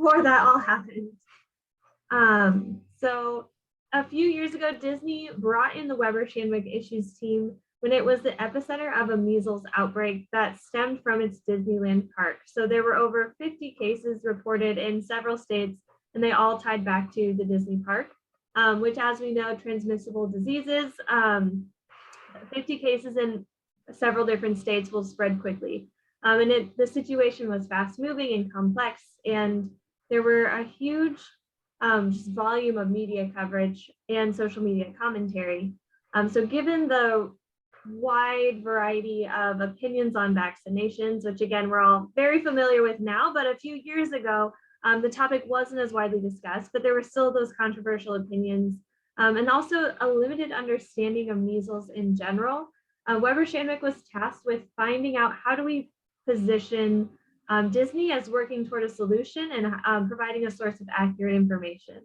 before that all happened. So a few years ago, Disney brought in the Weber Shandwick Issues team when it was the epicenter of a measles outbreak that stemmed from its Disneyland park. So there were over 50 cases reported in several states, and they all tied back to the Disney park, which, as we know, transmissible diseases, 50 cases in several different states will spread quickly. And the situation was fast moving and complex, and there were a huge just volume of media coverage and social media commentary. So given the wide variety of opinions on vaccinations, which again, we're all very familiar with now, but a few years ago, the topic wasn't as widely discussed, but there were still those controversial opinions, and also a limited understanding of measles in general. Weber Shandwick was tasked with finding out how do we position Disney as working toward a solution and providing a source of accurate information.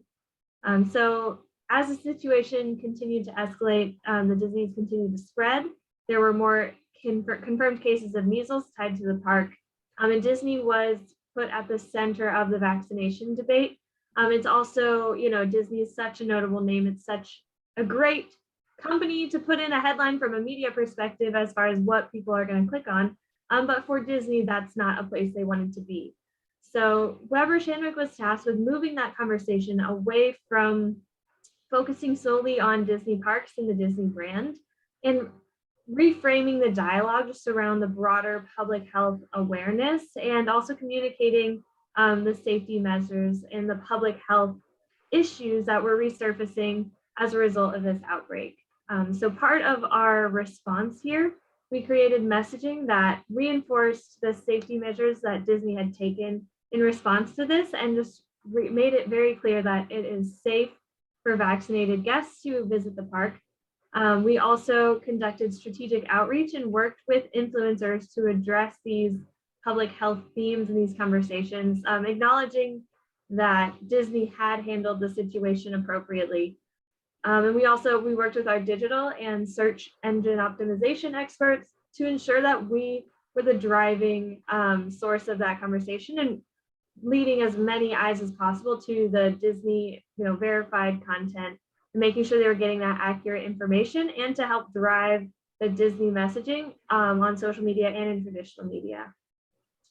So as the situation continued to escalate, the disease continued to spread. There were more confirmed cases of measles tied to the park, and Disney was put at the center of the vaccination debate. It's also, Disney is such a notable name. It's such a great company to put in a headline from a media perspective as far as what people are going to click on. But for Disney, that's not a place they wanted to be. So Weber Shandwick was tasked with moving that conversation away from focusing solely on Disney parks and the Disney brand and reframing the dialogue just around the broader public health awareness and also communicating the safety measures and the public health issues that were resurfacing as a result of this outbreak. So part of our response here, we created messaging that reinforced the safety measures that Disney had taken in response to this and just made it very clear that it is safe for vaccinated guests to visit the park. We also conducted strategic outreach and worked with influencers to address these public health themes in these conversations, acknowledging that Disney had handled the situation appropriately. And we worked with our digital and search engine optimization experts to ensure that we were the driving source of that conversation and leading as many eyes as possible to the Disney, verified content, and making sure they were getting that accurate information and to help drive the Disney messaging on social media and in traditional media.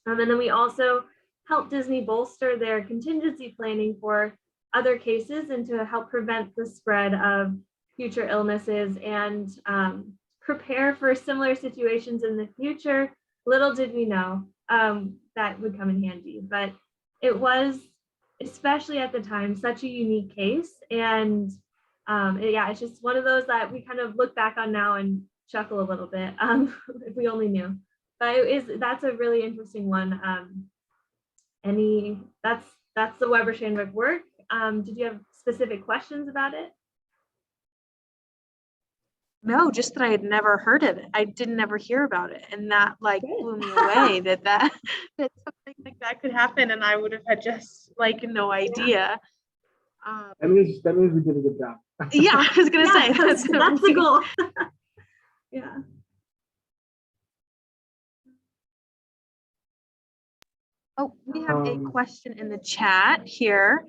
And then we also helped Disney bolster their contingency planning for other cases and to help prevent the spread of future illnesses and prepare for similar situations in the future. Little did we know that would come in handy, but it was, especially at the time, such a unique case. And it's just one of those that we kind of look back on now and chuckle a little bit if we only knew. But that's a really interesting one. That's the Weber Shandwick work. Did you have specific questions about it? No, just that I had never heard of it. I didn't ever hear about it, and that blew me away that something like that could happen, and I would have had just no idea. That means we did a good job. Yeah, I was gonna say that's the goal. Yeah. Oh, we have a question in the chat here.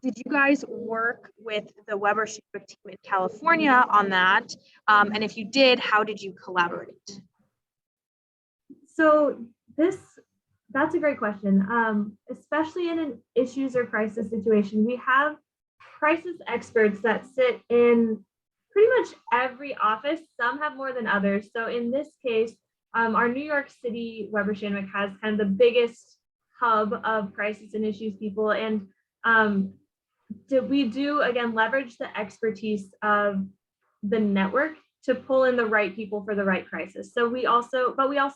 Did you guys work with the Weber Shandwick team in California on that? And if you did, how did you collaborate? So that's a great question. Especially in an issues or crisis situation, we have crisis experts that sit in pretty much every office. Some have more than others. So in this case, our New York City Weber Shandwick has kind of the biggest hub of crisis and issues people. And we do, again, leverage the expertise of the network to pull in the right people for the right crisis. So we also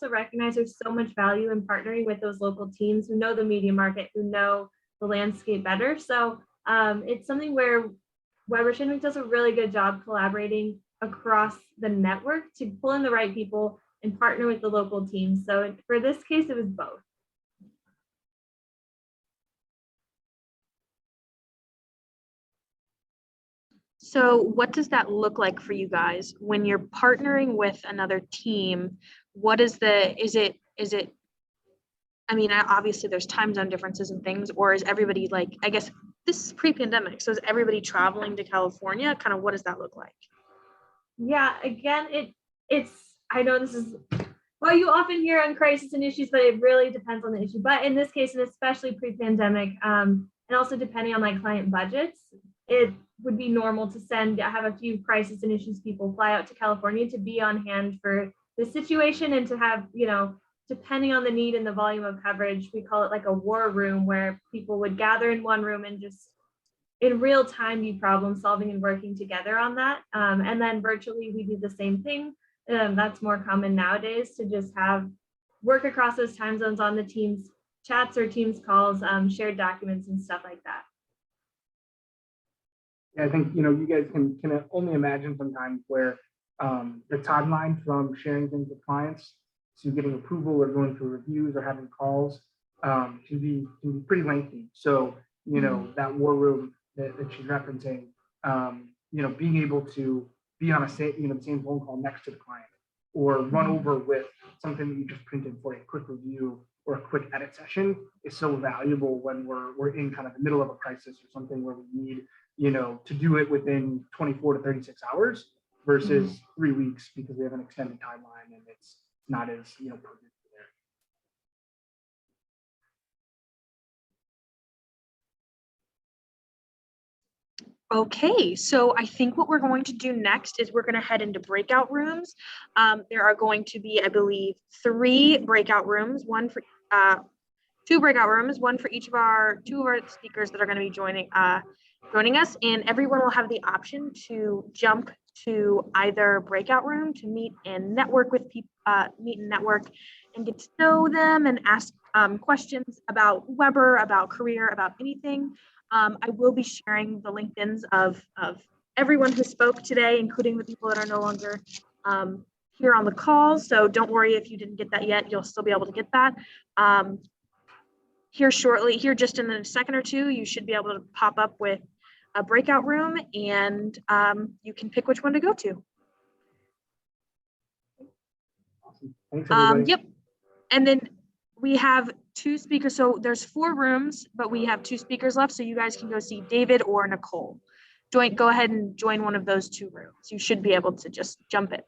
recognize there's so much value in partnering with those local teams who know the media market, who know the landscape better. So it's something where Weber Shandwick does a really good job collaborating across the network to pull in the right people and partner with the local teams. So for this case, it was both. So what does that look like for you guys when you're partnering with another team? What is is it I mean, obviously there's time zone differences and things, or is everybody like, I guess this is pre-pandemic, so is everybody traveling to California? Kind of what does that look like? Yeah, again, it's I know this is well, you often hear on crisis and issues, but it really depends on the issue. But in this case, and especially pre-pandemic, and also depending on like client budgets, it would be normal to have a few crisis and issues people fly out to California to be on hand for the situation and to have, depending on the need and the volume of coverage, we call it like a war room where people would gather in one room and just in real time be problem solving and working together on that. And then virtually we do the same thing. That's more common nowadays to just have work across those time zones on the Teams chats or Teams calls, shared documents and stuff like that. Yeah, I think, you guys can only imagine sometimes where the timeline from sharing things with clients to getting approval or going through reviews or having calls can be pretty lengthy. So, that war room that she's referencing, being able to be on the same phone call next to the client or run over with something that you just printed for a quick review or a quick edit session is so valuable when we're in kind of the middle of a crisis or something where we need, to do it within 24 to 36 hours versus 3 weeks because we have an extended timeline and it's not as, perfect. Okay, so I think what we're going to do next is we're going to head into breakout rooms. There are going to be, I believe, 3 breakout rooms, two breakout rooms, one for each of two of our speakers that are going to be joining us, and everyone will have the option to jump to either breakout room to meet and network with people, and get to know them and ask questions about Weber, about career, about anything. I will be sharing the LinkedIns of everyone who spoke today, including the people that are no longer here on the call. So don't worry if you didn't get that yet, you'll still be able to get that. Here shortly, here just in a second or two, you should be able to pop up with a breakout room and you can pick which one to go to. Awesome. Thanks, everybody. Yep. And then we have 2 speakers. So there's 4 rooms, but we have 2 speakers left. So you guys can go see David or Nicole. Go ahead and join one of those 2 rooms. You should be able to just jump in.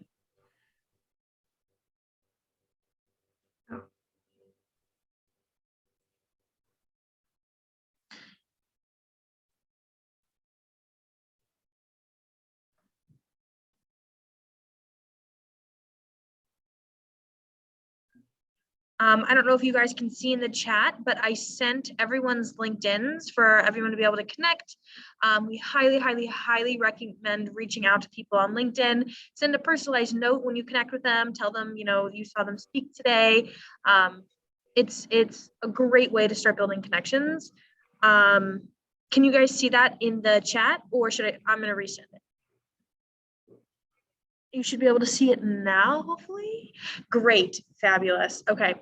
I don't know if you guys can see in the chat, but I sent everyone's LinkedIns for everyone to be able to connect. We highly, highly, highly recommend reaching out to people on LinkedIn. Send a personalized note when you connect with them. Tell them, you saw them speak today. It's a great way to start building connections. Can you guys see that in the chat, or I'm going to resend it? You should be able to see it now, hopefully. Great, fabulous. Okay.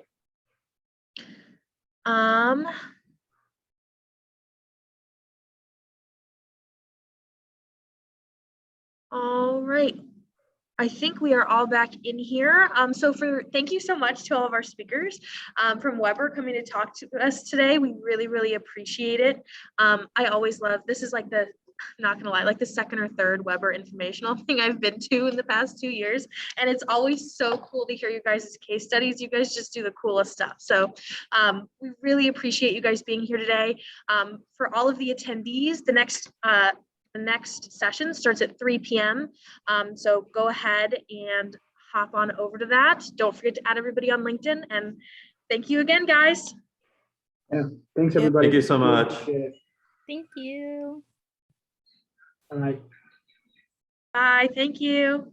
All right. I think we are all back in here. Thank you so much to all of our speakers from Weber coming to talk to us today. We really, really appreciate it. I always love, this is like not gonna lie, like the second or third Weber informational thing I've been to in the past 2 years. And it's always so cool to hear you guys' case studies. You guys just do the coolest stuff. So we really appreciate you guys being here today. For all of the attendees, the next session starts at 3 p.m. So go ahead and hop on over to that. Don't forget to add everybody on LinkedIn. And thank you again, guys. Yeah, thanks everybody. Thank you so much. Thank you. All right. Bye, thank you.